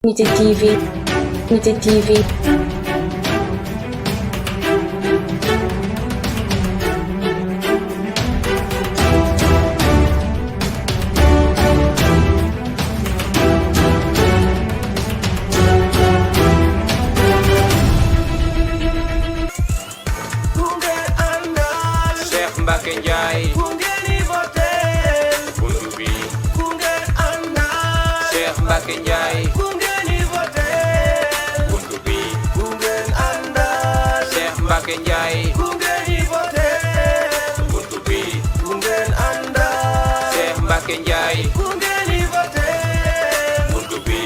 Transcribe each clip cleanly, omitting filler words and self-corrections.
Unité TV, Unité TV. Cheikh Mbacké Ndiaye buntu bi Cheikh Mbacké Ndiaye buntu bi Cheikh Mbacké Ndiaye buntu bi Cheikh Mbacké Ndiaye buntu bi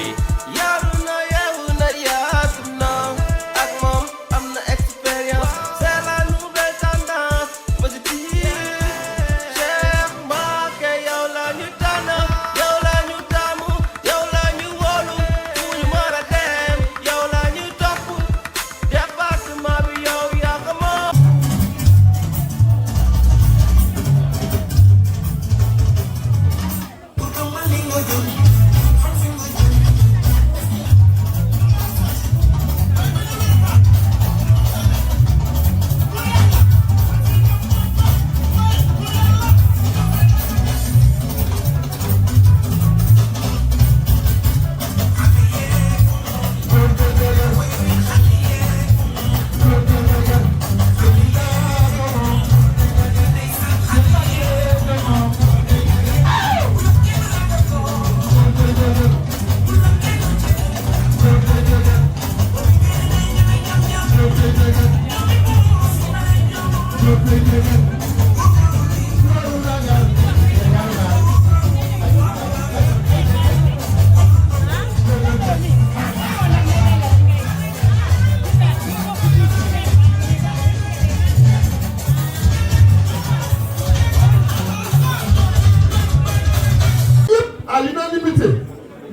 à l'unanimité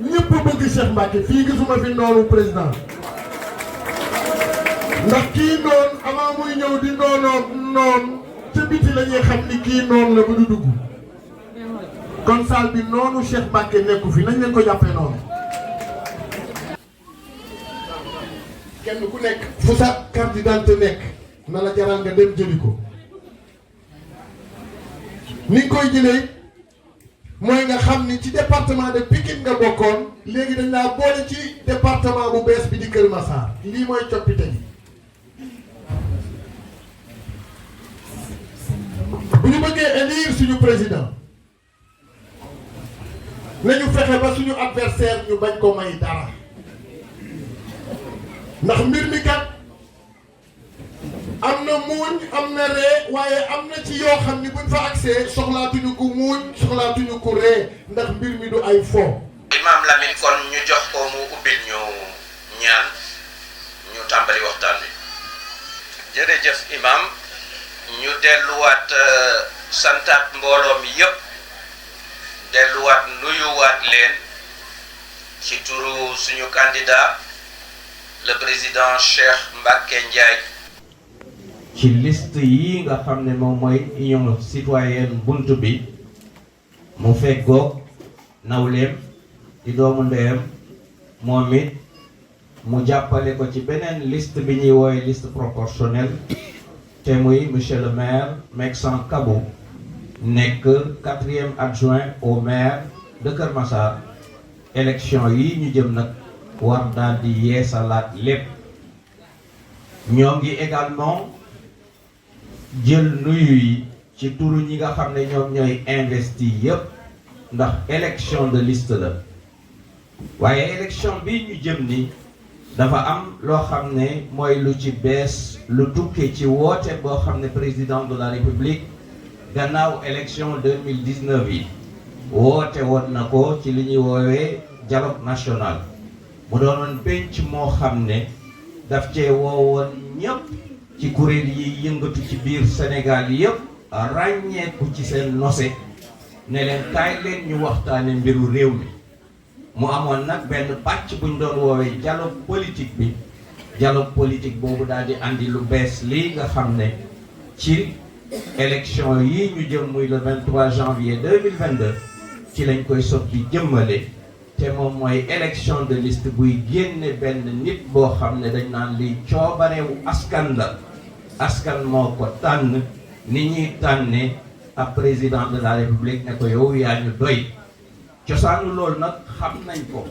ñëpp bëgg Cheikh Mbacké fii gisuma fi noonu président ndax kii noonu avant muy ñëw di noonu ca biti la ñuy xam ni kii noonu la ba du dugg kon salle bi noonu Cheikh Mbacké nekku fi nañ leen ko jàppee noonu. kenn ku nekk fu sa carte d'identité nekk na la jaral nga dem jëli ko ni nga koy jëlee. mooy nga xam ni ci département de Pikine nga bokkoon léegi dañ laa boole ci département bu bees bi di Kër Massar lii mooy coppite gi bu ñu bëggee élire suñu président nañu fexe ba suñu adversaire ñu bañ ko may dara ndax mbir mi kat am na muuñ am na ree waaye am na ci yoo xam ni buñ fa accès soxlaatuñu ko muuñ soxlaatuñu ko ree ndax mbir mi du ay fo. Imam Lamine kon ñu jox ko mu ubbil ñu ñaan ñu tàmbali waxtaan wi jërëjëf imam ñu delluwaat santaat mbooloo mi yëpp delluwaat nuyuwaat leen ci turu suñu candidat le président Cheikh Mbacké Ndiaye. ci liste yi nga xam ne moom mooy union citoyenne bunt bi mu feggoog nawleem di doomu ndeyam moom it mu jàppale ko ci beneen liste bi ñuy woowe liste proportionnelle te muy monsieur le maire Meksan Kabou nekk 4e adjoint au maire de Kër Massar élection yi ñu jëm nag war daal di yeesalaat lépp ñoo ngi également jël nuyu yi ci turu ñi nga xam ne ñoom ñooy investi yépp ndax élection de liste la waaye élection bi ñu jëm ni dafa am loo xam ne mooy lu ci bees lu tukkee ci woote boo xam ne président de la république gannaaw élection 2019 yi woote woon na ko ci li ñuy woowee dialogue national mu doonoon penc moo xam ne daf cee woowoon ñépp ci kuréel yi yëngatu ci biir Sénégal yëpp ràññeeku ci seen nose ne leen kaay leen ñu waxtaane mbiru réew mi mu amoon nag benn pàcc buñ doon woowee dialogue politique bi dialogue politique boobu daal di andi lu bees lii nga xam ne ci élection yi ñu jëm muy le 23 janvier 2022 ci lañ koy soppi jëmmale te moom mooy élection de liste buy génne benn nit boo xam ne dañ naan liy coobarewu askan la askan moo ko tànn ni ñuy tànne ab président de la république ne ko yow yaa ñu doy cosaanu loolu nag xam nañ ko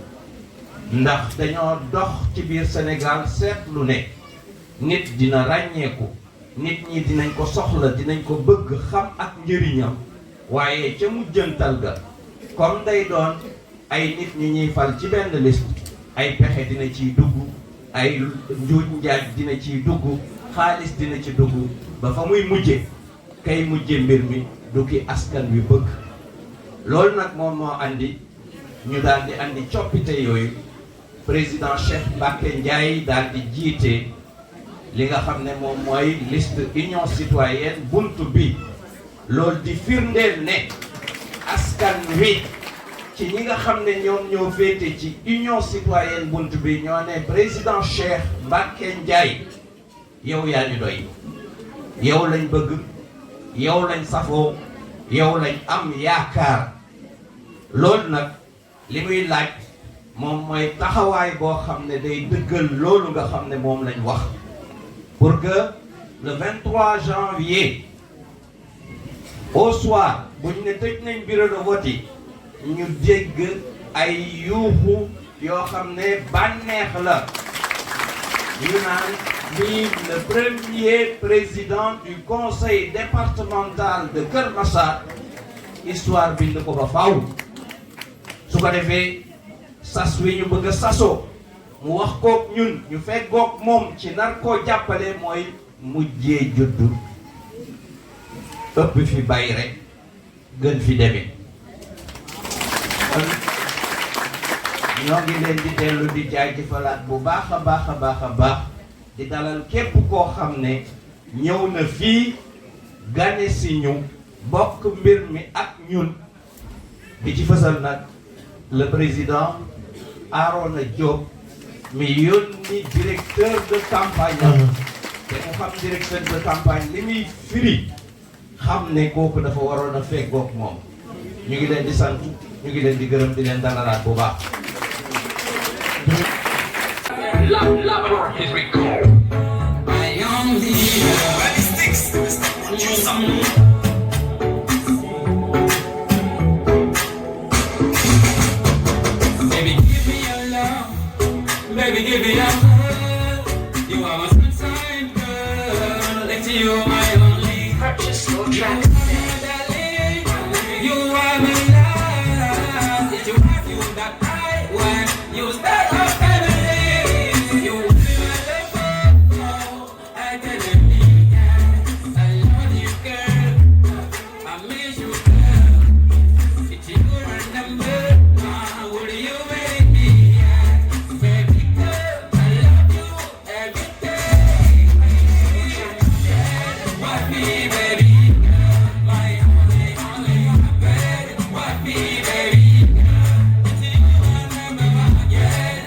ndax dañoo dox ci biir Sénégal seetlu ne nit dina ràññeeku nit ñi dinañ ko soxla dinañ ko bëgg xam ak njëriñam waaye ca mujjantal ga comme day doon ay nit ñi ñuy fal ci benn liste ay pexe dina ciy dugg ay njuuj njaaj dina ciy dugg xaalis dina ci dugg ba fa muy mujje kay mujje mbir mi du ki askan wi bëgg loolu nag moom moo andi ñu daal di andi coppite yooyu président Cheikh Mbacké Ndiaye daal di jiite li nga xam ne moom mooy liste union citoyenne buntu bi loolu di firndeel ne askan wi ci ñi nga xam ne ñoom ñoo féete ci union citoyenne buntu bi ñoo ne président Cheikh Mbacké Ndiaye yow yaa ñu doy yow lañ bëgg yow lañ safoo yow lañ am yaakaar loolu nag li muy laaj moom mooy taxawaay boo xam ne day dëggal loolu nga xam ne moom lañ wax pour que le 23 janvier au soir bu ñu ne tëj nañ bureau de vote yi ñu dégg ay yuuxu yoo xam ne bànneex la ñu naan vive le premier président du conseil départemental de Keur Massar histoire bind ko ba faaw su ko defee sas wi ñu bëgg a sasoo mu wax kook ñun ñu fekkook moom ci nar koo jàppale mooy mujjee juddu ëpp fi bay rek gën fi demee kon ñoo ngi leen di dellu di jaajëfalaat bu baax a baax a baax a baax di dalal képp koo xam ne ñëw na fii gane si ñu bokk mbir mi ak ñun di ci fësal nag le président Arona Diop mi yónni directeur de campagne te mu xam directeur de campagne li muy firi xam ne kooku dafa waroon a feggoog moom ñu ngi leen di sant ñu ngi leen di gërëm di leen dalalaat bu baax. Baby, give me your love. You are my sunshine girl. Next to you, my only. Purchase your track. Darling, you are my love. Did you have you that I when you start our family? You will be my love. I can't believe it. I love you, girl. I miss you, girl. Did you remember? Would you make me? Baby girl, I love you every day. What me, baby girl, my only, baby. What me, baby girl, until you remember again.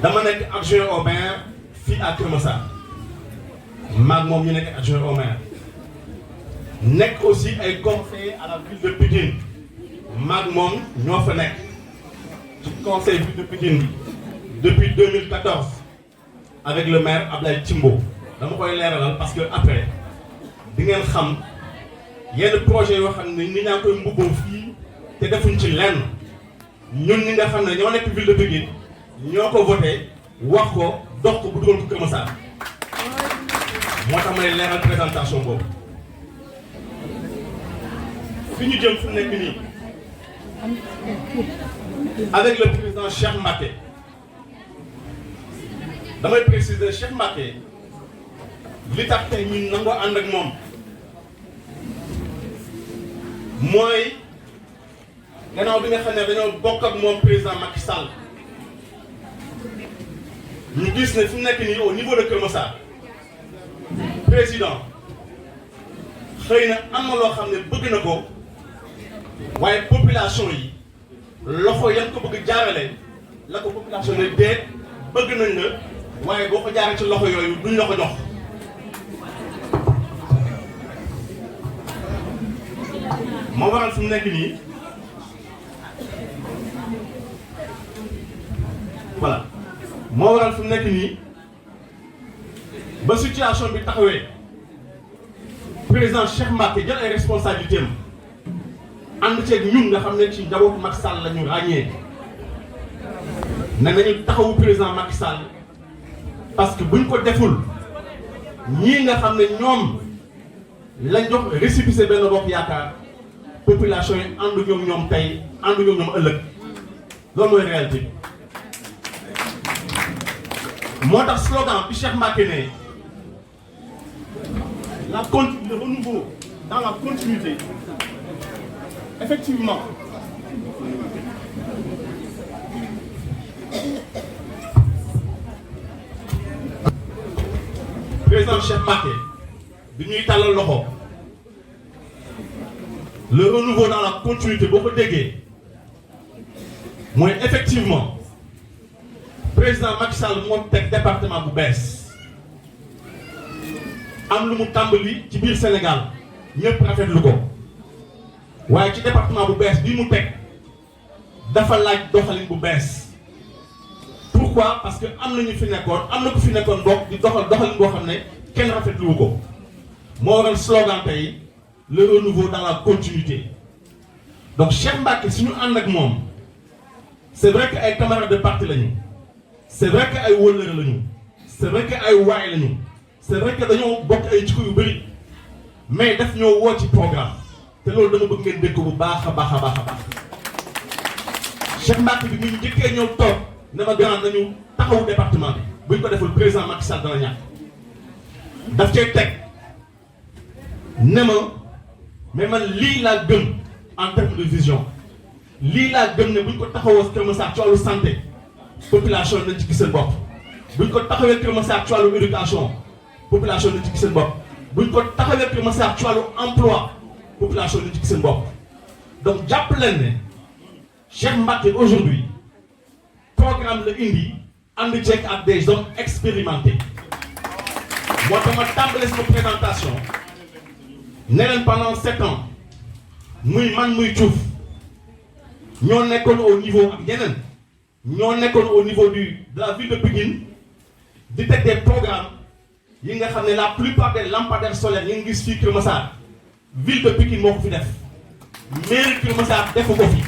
dama nekk adjoint au maire fii à Kër Massar maag moom ñu nekk adjoint au maire nekk aussi ay conseillers à la ville de Pikine maag moom ñoo fa nekk ci conseil ville de Pikine bi depuis 2014 avec le maire Ablaye Timbo dama koy leeralal parce que après di ngeen xam yenn projet yoo xam ne nit ñaa koy mbubboo fii te defuñ ci lenn ñun ñi nga xam ne ñoo nekk ville de Pikine ñoo ko voté wax ko dox ko bu dugal ko Kër Massar moo tax may leeral présentation boobu fi ñu jëm fu nekk nii avec le président Cheikh Mbacké damay préciser Cheikh Mbacké li tax tey ñun nangoo ànd ak moom mooy gannaaw bi nga xam ne dañoo bokk ak moom président Macky Sall ñu gis ne fi mu nekk nii au niveau de Kër Massar président xëy na am na loo xam ne bëgg na ko waaye population yi loxo yan ko bëgg jaarale la ko population ne déet bëgg nañ la waaye boo ko jaaree ci loxo yooyu duñ la ko jox moo waral fi mu nekk nii voilà moo waral fi mu nekk nii ba situation bi taxawee président Cheikh Mbacké jël ay responsabilités am ànd ceeg ñun nga xam ne ci njabootu Macky Sall la ñu ràññee ne nañu taxawu président Macky Sall parce que buñ ko deful ñii nga xam ne ñoom lañ jox récépissé Benno Bokk Yaakaar population yi àndu ñoom ñoom tey àndu ñoom ñoom ëllëg loolu mooy réalité bi moo tax slogan bi Cheikh Mbacké ne le renouveau dans la continuité effectivement président Cheikh Mbacké bi ñuy tàllal loxo le renouveau dans la continuité boo ko déggee mooy effectivement président Macky Sall moo teg département bu bees am lu mu tàmbali ci biir Sénégal ñëpp rafetlu ko waaye ci département bu bees bii mu teg dafa laaj doxalin bu bees pourquoi parce que am na ñu fi nekkoon am na ku fi nekkoon bokk di doxalin boo xam ne kenn rafetlu ko moo waral slogan tey le renouveau dans la continuité donc Cheikh Mbacké suñu ànd ak moom c'est vrai que ay camarades de parti lañu c'est vrai que ay wëllëre lañu c'est vrai que ay waay lañu c'est vrai que dañoo bokk ay jikko yu bëri mais daf ñoo woo ci programme te loolu dama bëgg ngeen dégg ko bu baax a baax a baax a baax Cheikh Mbacké bi ñu njëkkee ñëw toog ne ma grand nañu taxawu département bi buñ ko deful président Macky Sall dana ñàkk daf cay teg ne ma mais man lii laa gëm en termes de vision lii laa gëm ne buñ ko taxawoo Kër Massar ci wàllu santé population nañ ci gis seen bopp buñ ko taxawee Kër Massar ci wàllu éducation population nañ ci gis seen bopp buñ ko taxawee Kër Massar ci wàllu emploi population nañ ci gis seen bopp donc jàpp leen ne Cheikh Mbacké aujourd'hui programme la indi ànd ceeg ak des hommes expérimentés moo tax ma tàmbale sama présentation ne leen pendant 7 ans muy man muy Diouf ñoo nekkoon au niveau ak yeneen ñoo nekkoon au niveau de la ville de Pikine di teg des programmes yi nga xam ne la plupart des lampadaires solaires yi nga gis fii Kër Massar ville de Pikine moo ko fi def mairie Kër Massar defu ko fi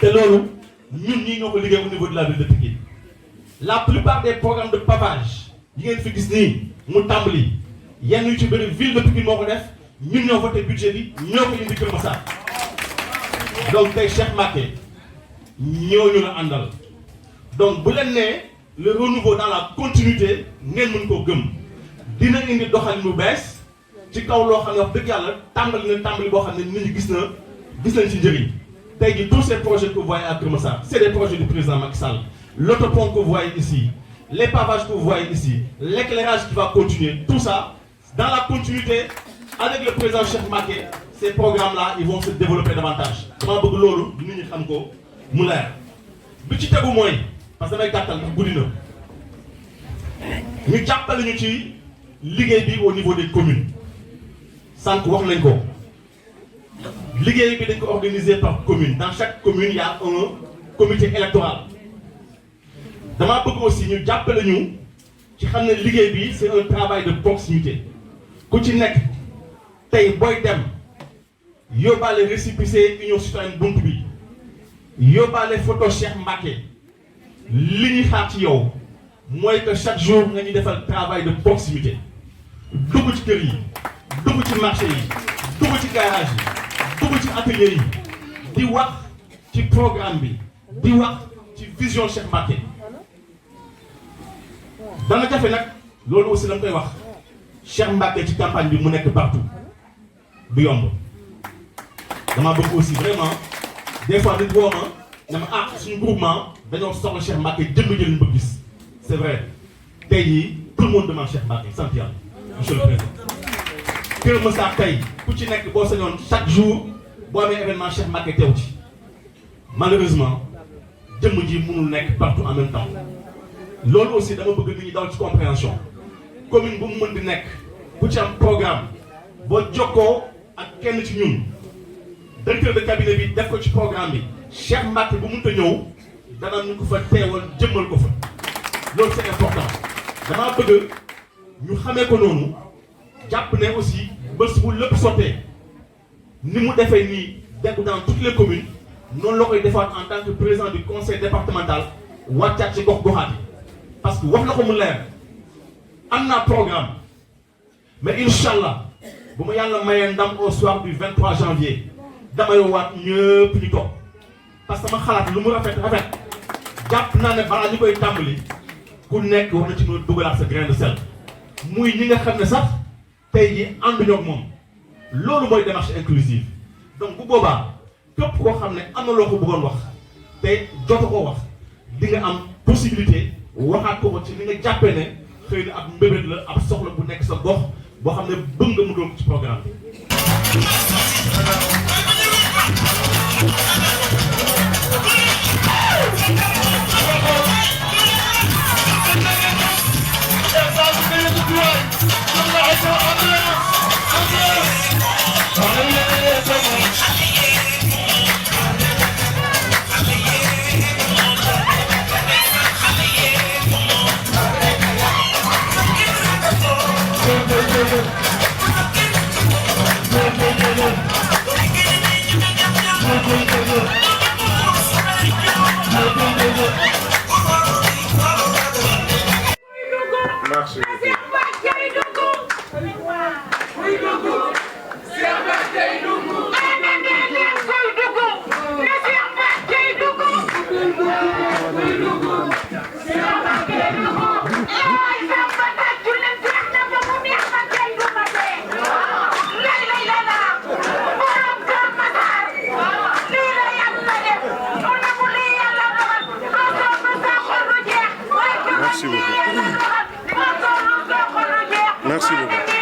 te loolu ñun ñii ñoo ko liggéey au niveau de la ville de Pikine la plupart des programmes de pavage yi ngeen fi gis nii mu tàmbali yenn yu ci bëri ville de Pikine moo ko def ñun ñoo voté budget bi ñoo ko indi Kër Massar donc tey Cheikh Mbacké ñooñu la àndal donc bu leen nee le renouveau dans la continuité ngeen mën koo gëm dina indi doxalin bu bees ci kaw loo xam ne wax dëgg yàlla tàmbali boo xam ne nit ñi gis nañ ci njëriñ tey jii tous ces projets que vous voyez à Kër Massar c'est des projets du président Macky Sall l'autopont que vous voyez ici les pavages que vous voyez ici l'éclairage qui va continuer tout ça dans la continuité avec le président Cheikh Mbacké ces programmes-là ils vont se développer davantage dama bëgg loolu nit ñi xam ko mu leer bi ci tegu mooy parce que damay gàttal ndax guddi na ñu jàppale ñu ci liggéey bi au niveau des communes sànq wax nañ ko liggéey bi dañ ko organiser par commune. Dans chaque commune il y a un comité électoral dama bëgg aussi ñu jàppale ñu ci xam ne liggéey bi c'est un travail de proximité ku ci nekk tey booy dem yóbbaale récépissé union citoyenne bunt bi yóbbaale photo Cheikh Mbacké li ñuy xaar ci yow mooy que chaque jour nga ñu defal travail de proximité dugg ci kër yi dugg ci marché yi dugg ci garage yi dugg ci atelier yi di wax ci programme bi di wax ci vision Cheikh Mbacké dana jafe nag loolu aussi dama koy wax Cheikh Mbacké ci campagne bi mu nekk partout du yomb dama bëgg aussi vraiment des fois nit woo ma ne ma suñu groupement dañoo soxla Cheikh Mbacké jënd jëliñ ba gis c'est vrai tey jii tout le monde demande Cheikh Mbacké sant yàlla monsieur le président Kër Massar tey ku ci nekk boo sañoon chaque jour boo amee événement Cheikh Mbacké teew ci malheureusement jëmm ji mënul nekk partout en même temps loolu aussi dama bëgg nit ñi daw ci compréhension commune bu mu mën di nekk ku ci am programme boo jokkoo ak kenn ci ñun directeur de cabinet bi def ko ci programme bi Cheikh Mbacké bu mënta ñëw dana ñu ko fa teewal jëmmal ko fa loolu c'est important damaa bëgg ñu xamee ko noonu jàpp ne aussi bés bu lépp sottee ni mu defee nii dégg dans toutes les communes noonu la koy defaat en tant que président du conseil départemental wàccaat ci gox-goxaat yi parce que wax na ko mu leer am naa programme mais incha allah bu ma yàlla mayee ndam au soir du 23 janvier damay waat ñëpp ñu toog parce que sama xalaat lu mu rafet jàpp naa ne balaa ñu koy tàmbali ku nekk war na ci mën a dugalaat sa grain de sel muy ñi nga xam ne sax tey jii ànduñoo ak moom loolu mooy démarche inclusive donc bu boobaa képp koo xam ne am na loo ko bëggoon wax te jotu ko wax di nga am possibilité waxaat ko ci li nga jàppee ne xëy na ab mbébét la ab soxla bu nekk sa gox boo xam ne bëgg nga mu doon ci programme bi. Merci beaucoup.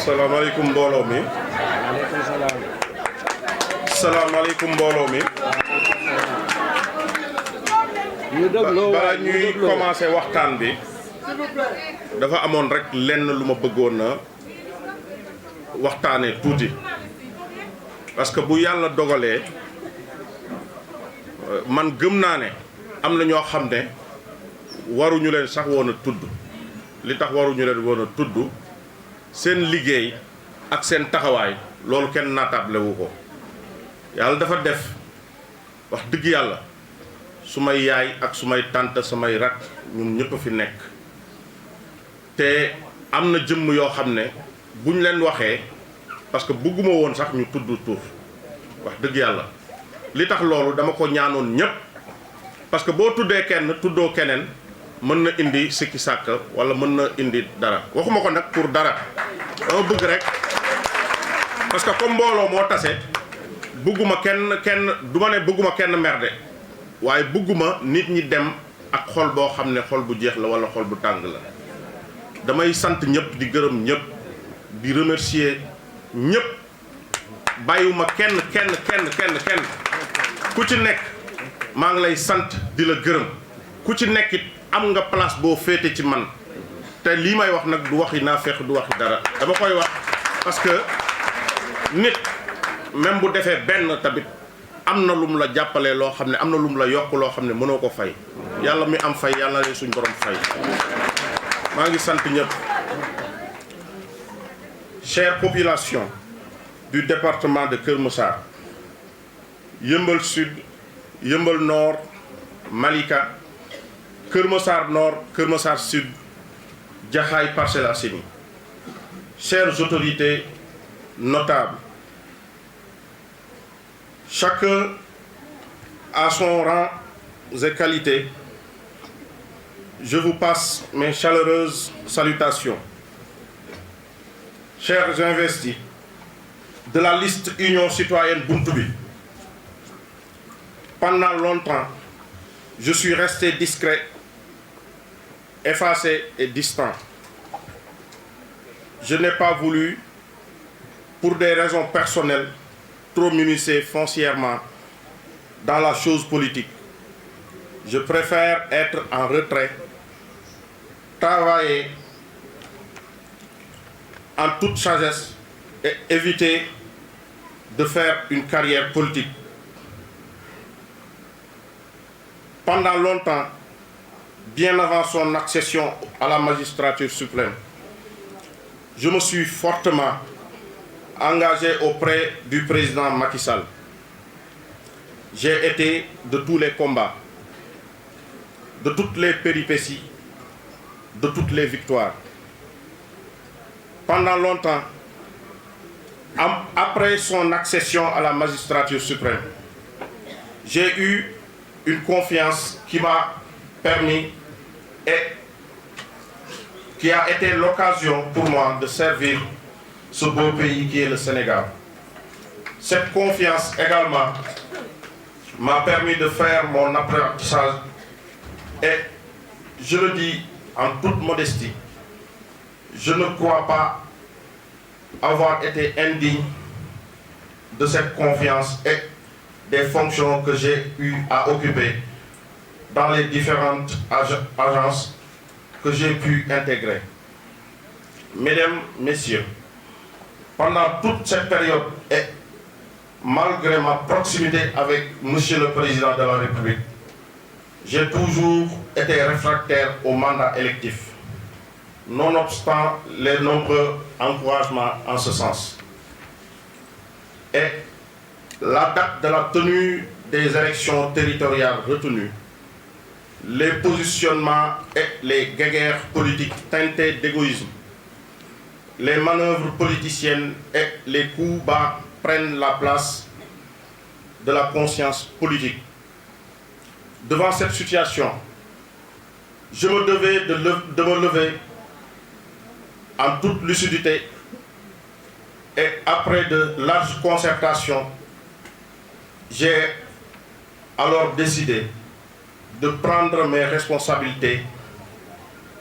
Salaamaaleykum mbooloo mi. Salaamaaleykum mbooloo mi. balaa ñuy commencer waxtaan bi dafa amoon rek lenn lu ma bëggoon na waxtaanee tuuti parce que bu yàlla dogalee man gëm naa ne am na ñoo xam ne waruñu leen sax woon a tudd li tax waruñu leen woon a tudd seen liggéey ak seen taxawaay loolu kenn naatable wu ko yàlla dafa def wax dëgg yàlla sumay yaay ak sumay tante samay rak ñun ñëpp fi nekk te am na jëmm yoo xam ne buñ leen waxee parce que bëgguma woon sax ñu tudd tur wax dëgg yàlla li tax loolu dama ko ñaanoon ñëpp parce que boo tuddee kenn tuddoo keneen mën na indi sikki sàkk wala mën na indi dara waxuma ko nag pour dara dama bëgg rek parce que comme mbooloo moo tase bëgguma kenn du ma ne bëgguma kenn merde waaye bëgguma nit ñi dem ak xol boo xam ne xol bu jeex la wala xol bu tàng la damay sant ñëpp di gërëm ñëpp di remercier ñëpp bàyyiwuma kenn ku ci nekk maa ngi lay sant di la gërëm ku ci nekk it am nga place boo féete ci man te lii may wax nag du waxi naa feex du waxi dara dama koy wax parce que nit même bu defee benn tamit am na lum la jàppalee loo xam ne am na lum la yokk loo xam ne mënoo ko fay yàlla mi am fay yàlla na suñ borom fay maa ngi sant ñëpp. Chère population du département de Keur Massar, Yeumbeul Sud, Yeumbeul Nord, Malika, Keur Massar Nord, Keur Massar Sud, Jaxaay, Parcelles Assainies. Chères autorités notables, chacun à son rang et qualité, je vous passe mes chaleureuses salutations. Chers investis de la liste Union Citoyenne Buntu Bi, pendant longtemps, je suis resté discret, effacé et distant. Je n'ai pas voulu, pour des raisons personnelles, trop m'immiscer foncièrement dans la chose politique. Je préfère être en retrait, travailler en toute sagesse et éviter de faire une carrière politique. Pendant longtemps, bien avant son accession à la magistrature suprême, je me suis fortement engagé auprès du président Macky Sall. J'ai été de tous les combats, de toutes les péripéties, de toutes les victoires. Pendant longtemps, après son accession à la magistrature suprême, j'ai eu une confiance qui m'a permis et qui a été l'occasion pour moi de servir ce beau pays qui est le Sénégal. Cette confiance également m'a permis de faire mon apprentissage et je le dis en toute modestie, je ne crois pas avoir été indigne de cette confiance et des fonctions que j'ai eu à occuper dans les différentes agences que j'ai pu intégrer. Mesdames, Messieurs, pendant toute cette période et malgré ma proximité avec Monsieur le Président de la République, j'ai toujours été réfractaire au mandat électif, nonobstant les nombreux encouragements en ce sens. Et la date de la tenue des élections territoriales retenues, les positionnements et les guéguerres politiques teintées d'égoïsme, les manœuvres politiciennes et les coups bas prennent la place de la conscience politique. Devant cette situation, je me devais de me lever en toute lucidité et après de larges concertations, j'ai alors décidé de prendre mes responsabilités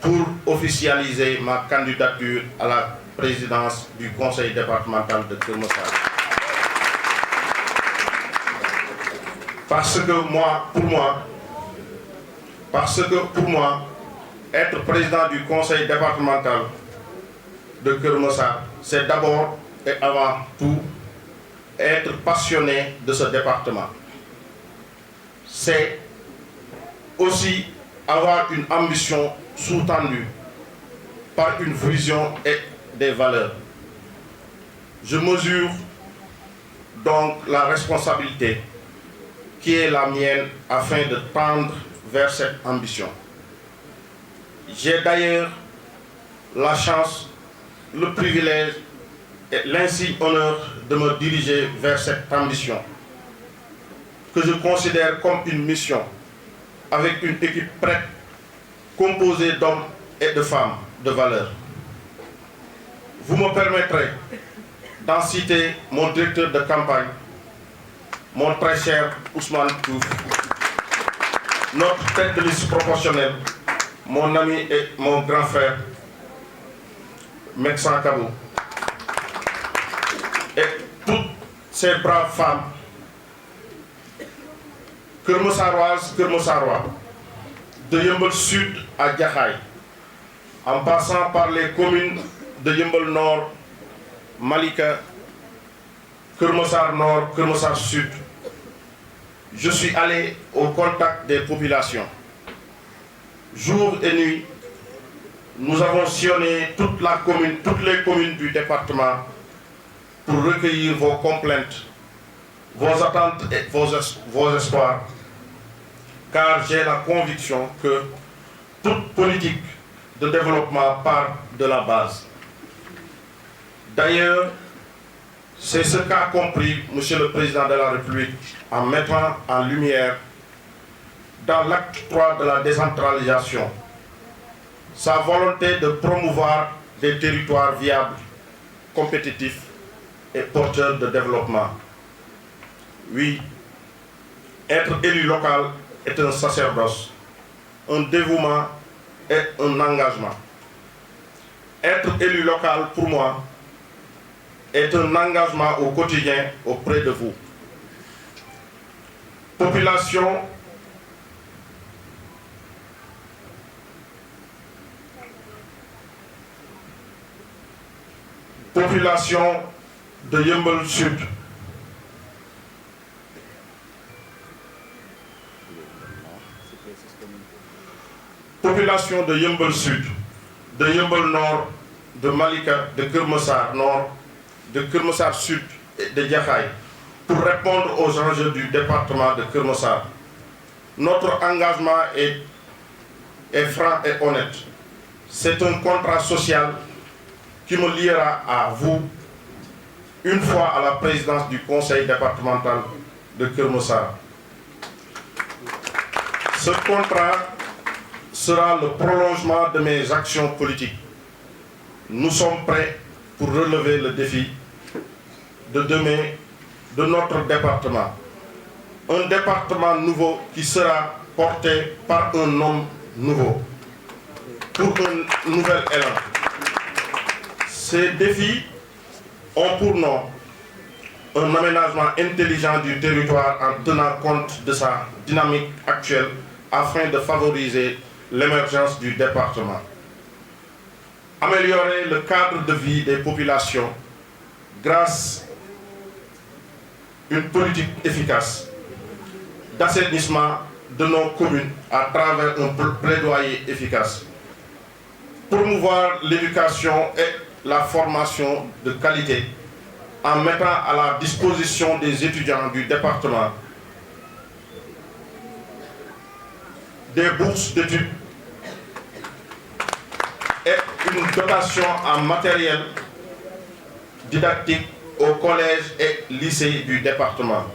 pour officialiser ma candidature à la présidence du conseil départemental de Keur Massar. Parce que pour moi, être président du conseil départemental de Keur Massar, c'est d'abord et avant tout être passionné de ce département. C'est aussi avoir une ambition sous-tendue par une vision et des valeurs. Je mesure donc la responsabilité qui est la mienne afin de tendre vers cette ambition. J'ai d'ailleurs la chance, le privilège et l'insigne honneur de me diriger vers cette ambition que je considère comme une mission avec une équipe prête, composée d'hommes et de femmes de valeur. Vous me permettrez d'en citer mon directeur de campagne, mon très cher Ousmane Touf, notre tête de liste proportionnelle, mon ami et mon grand frère, Meksan Kabo, et toutes ces braves femmes, Kermossaroises, Kermossarois, de Yeumbeul Sud à Jaxaay, en passant par les communes de Yeumbeul Nord, Malika, Kermossar Nord, Kermossar Sud. Je suis allé au contact des populations. Jour et nuit, nous avons sillonné toutes les communes du département pour recueillir vos complaintes, vos attentes et vos espoirs, car j'ai la conviction que toute politique de développement part de la base. D'ailleurs, c'est ce qu'a compris M. le Président de la République en mettant en lumière dans l'acte 3 de la décentralisation sa volonté de promouvoir des territoires viables, compétitifs et porteurs de développement. Oui, être élu local est un sacerdoce, un dévouement et un engagement. Être élu local, pour moi, est un engagement au quotidien auprès de vous. Population de Yeumbeul Sud. Population de Yeumbeul Sud, de Yeumbeul Nord, de Malika, de Kermossar Nord, de Kermossar Sud et de Jaxaay, pour répondre aux enjeux du département de Kermossar. Notre engagement est franc et honnête. C'est un contrat social qui me liera à vous une fois à la présidence du conseil départemental de Kermossar. Ce contrat sera le prolongement de mes actions politiques. Nous sommes prêts pour relever le défi de demain de notre département. Un département nouveau qui sera porté par un homme nouveau, pour un nouvel élan. Ces défis ont pour nom un aménagement intelligent du territoire en tenant compte de sa dynamique actuelle afin de favoriser l'émergence du département. Améliorer le cadre de vie des populations grâce à une politique efficace d'assainissement de nos communes à travers un plaidoyer efficace. Promouvoir l'éducation et la formation de qualité en mettant à la disposition des étudiants du département des bourses d'études et une dotation en matériel didactique aux collèges et lycées du département.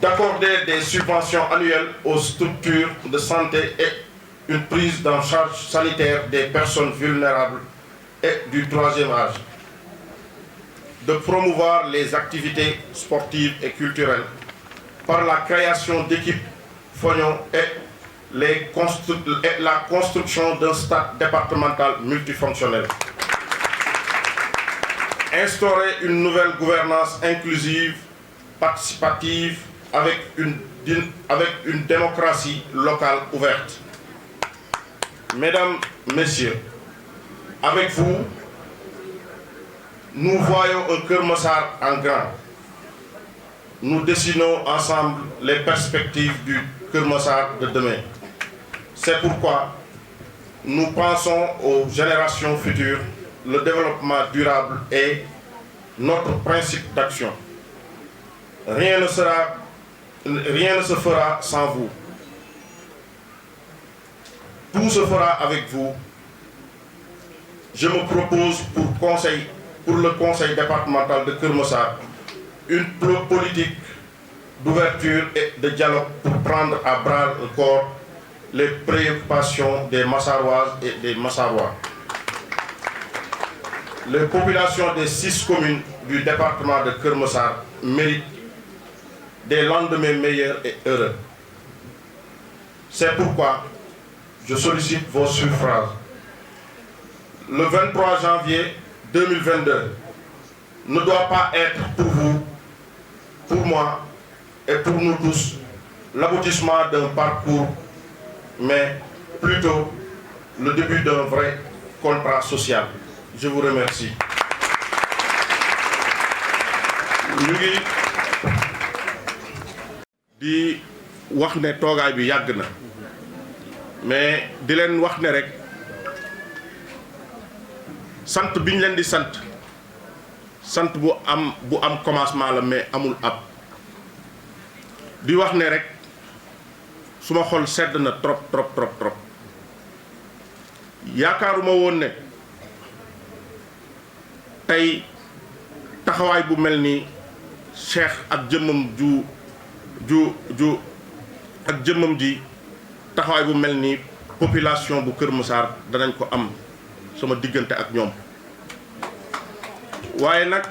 D'accorder des subventions annuelles aux structures de santé et une prise en charge sanitaire des personnes vulnérables et du troisième âge. De promouvoir les activités sportives et culturelles par la création d'équipes Fognon et la construction d'un stade départemental multifonctionnel. Instaurer une nouvelle gouvernance inclusive, participative, avec une démocratie locale ouverte. Mesdames, Messieurs, avec vous, nous voyons un Kermossar en grand. Nous dessinons ensemble les perspectives du Kermossar de demain. C'est pourquoi nous pensons aux générations futures. Le développement durable est notre principe d'action. Rien ne se fera sans vous. Tout se fera avec vous. Je me propose pour le conseil départemental de Kermossar une politique d'ouverture et de dialogue pour prendre à bras le corps les préoccupations des Massaroises et des Massarois. Les populations des 6 communes du département de Kermossar méritent des lendemains meilleurs et heureux. C'est pourquoi je sollicite vos suffrages. Le 23 janvier 2022 ne doit pas être pour vous, pour moi et pour nous tous l'aboutissement d'un parcours, mais plutôt le début d'un vrai contrat social. Je vous remercie. ñu ngi di wax ne toogaay bi yàgg na mais di leen wax ne rek sant bi ñu leen di sant bu am commencement la mais amul ab di wax ne rek suma xol sedd na trop trop trop trop yaakaaruma woon ne tey taxawaay bu mel ni Cheikh ak jëmmam ak jëmmam ji taxawaay bu mel ni population bu Kër Massar danañ ko am sama diggante ak ñoom waaye nag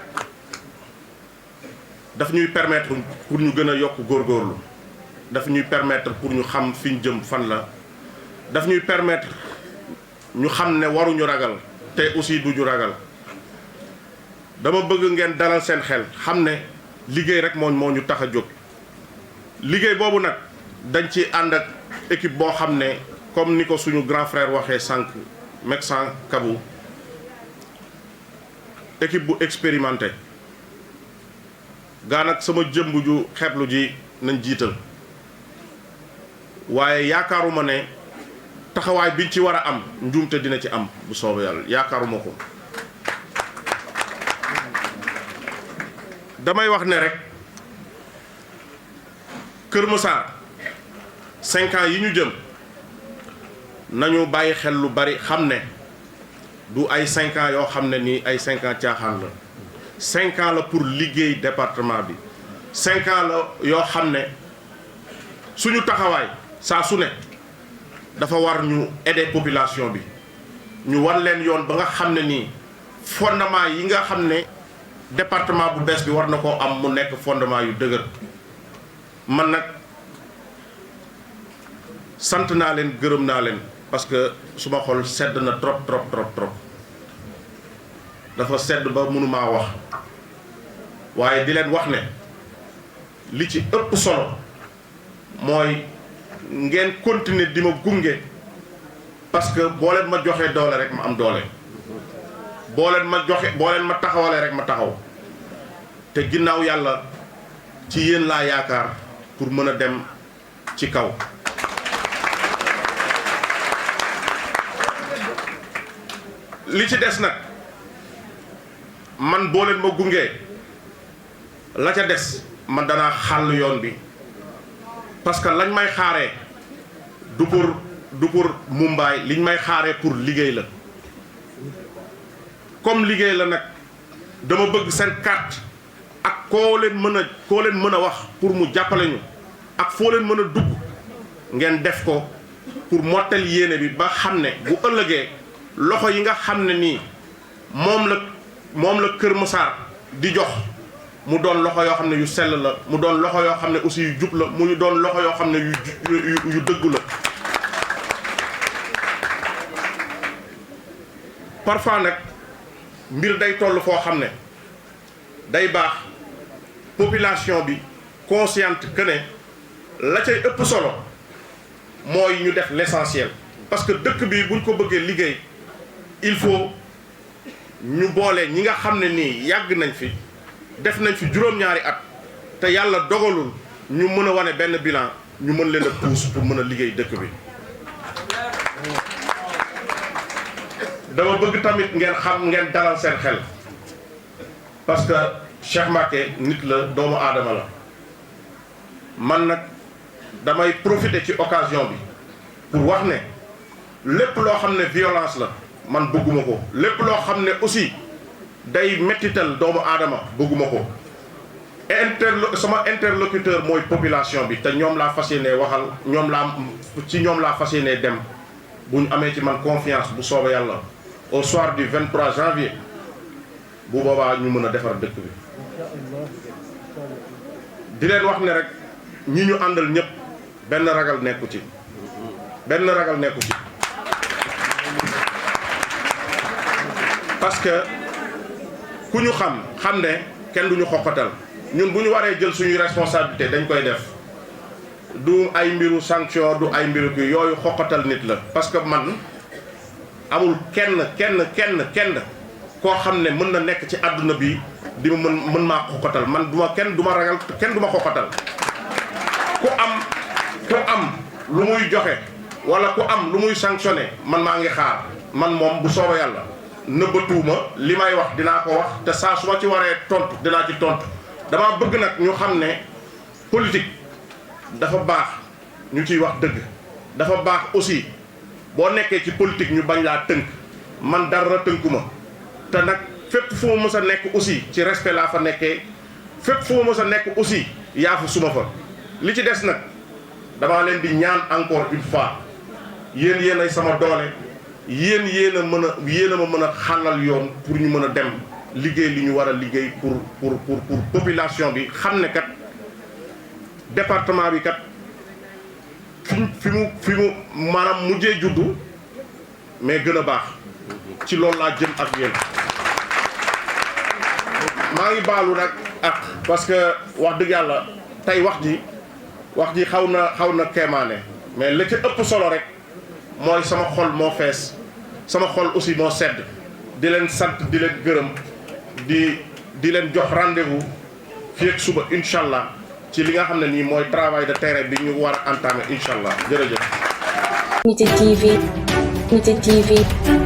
daf ñuy permettre pour ñu gën a yokk góorgóorlu daf ñuy permettre pour ñu xam fi ñu jëm fan la daf ñuy permettre ñu xam ne waruñu ragal te aussi duñu ragal dama bëgg ngeen dalal seen xel xam ne liggéey rek moo ñu tax a jóg liggéey boobu nag dañ ci ànd ak équipe boo xam ne comme ni ko suñu grand frère waxee sànq Meksan Kabou équipe bu expérimenté gaa nag sama jëmb ju xeeblu ji nañ jiital waaye yaakaaruma ne taxawaay biñ ci war a am njuumte dina ci am bu soobee yàlla yaakaaruma ko damay wax ne rek Kër Massar 5 ans yi ñu jëm nañu bàyyi xel lu bari xam ne du ay 5 ans yoo xam ne nii ay 5 ans caaxaan la 5 ans la pour liggéey département bi 5 ans la yoo xam ne suñu taxawaay saa su ne dafa war ñu aider population bi ñu war leen yoon ba nga xam ne nii fondement yi nga xam ne département bu bees bi war na koo am mu nekk fondement yu dëgër man nag sant naa leen gërëm naa leen parce que suma xol sedd na trop trop trop trop dafa sedd ba mënumaa wax waaye di leen wax ne li ci ëpp solo mooy ngeen continuer di ma gunge parce que boo leen ma joxee doole rek ma am doole boo leen ma taxawalee rek ma taxaw te ginnaaw yàlla ci yéen laa yaakaar pour mën a dem ci kaw li ci des nag man boo leen ma gungee la ca des man danaa xàll yoon bi parce que lañ may xaaree du pour Mumbaay liñ may xaaree pour liggéey la comme liggéey la nag dama bëgg seen carte ak koo leen mën a wax pour mu jàppale ñu ak foo leen mën a dugg ngeen def ko pour mottal yéene bi ba xam ne bu ëllëgee loxo yi nga xam ne nii moom la Kër Massar di jox mu doon loxo yoo xam ne yu sell la mu doon loxo yoo xam ne aussi yu jub la mu doon loxo yoo xam ne yu dëggu la parfois nag mbir day toll foo xam ne day baax population bi consciente que ne la cay ëpp solo mooy ñu def l'essentiel parce que dëkk bi buñ ko bëggee liggéey il faut ñu boole ñi nga xam ne nii yàgg nañ fi def nañ fi juróom-ñaari at te yàlla dogalul ñu mën a wane benn bilan ñu mën leen a pousse pour mën a liggéey dëkk bi dama bëgg tamit ngeen dalal seen xel parce que Cheikh Mbacké nit la doomu aadama la man nag damay profiter ci occasion bi pour wax ne lépp loo xam ne violence la man bëgguma ko lépp loo xam ne aussi day mettital doomu aadama bëgguma ko sama interlocuteur mooy population bi te ñoom laa fas yéenee waxal ñoom laa fas yéenee dem bu ñu amee ci man confiance bu soobee yàlla au soir du 23 janvier bu boobaa ñu mën a defar dëkk bi di leen wax ne rek ñi ñu àndal ñëpp benn ragal nekku ci benn ragal nekku ci parce que ku ñu xam ne kenn duñu xoqatal ñun bu ñu waree jël suñuy responsabilité dañ koy def du ay mbiru sanction du ay mbiru kii yooyu xoqatal nit la parce que man amul kenn koo xam ne mën na nekk ci àdduna bi di ma mën maa xoqatal man du ma ragal kenn du ma xoqatal ku am lu muy joxe wala ku am lu muy sanctionné man maa ngi xaar man moom bu soobee yàlla nëbbatuuma li may wax dinaa ko wax te saa su ma ci waree tontu dinaa ci tontu dama bëgg nag ñu xam ne politique dafa baax ñu ciy wax dëgg dafa baax aussi boo nekkee ci politique ñu bañ laa tënk man dara tënkuma te nag fépp fu ma mës a nekk aussi ci respect laa fa nekkee fépp fu ma mës a nekk aussi yaafu suma fa li ci des nag damaa leen di ñaan encore une fois yéen ay sama doole yéen a ma mën a xàllal yoon pour ñu mën a dem liggéey li ñu war a liggéey pour population bi xam ne kat département bi kat fi mu maanaam mujjee juddu mais gën a baax ci loolu laa jëm ak yéen maa ngi baalu nag ak parce que wax dëgg yàlla tey wax ji xaw na kéemaane mais la ca ëpp solo rek mooy sama xol moo fees sama xol aussi moo sedd di leen sant di leen gërëm di leen jox rendez-vous fii ak suba incha allah ci li nga xam ne nii mooy travail de terrain bi ñu war a entamer incha allah jërëjëf. Unité TV.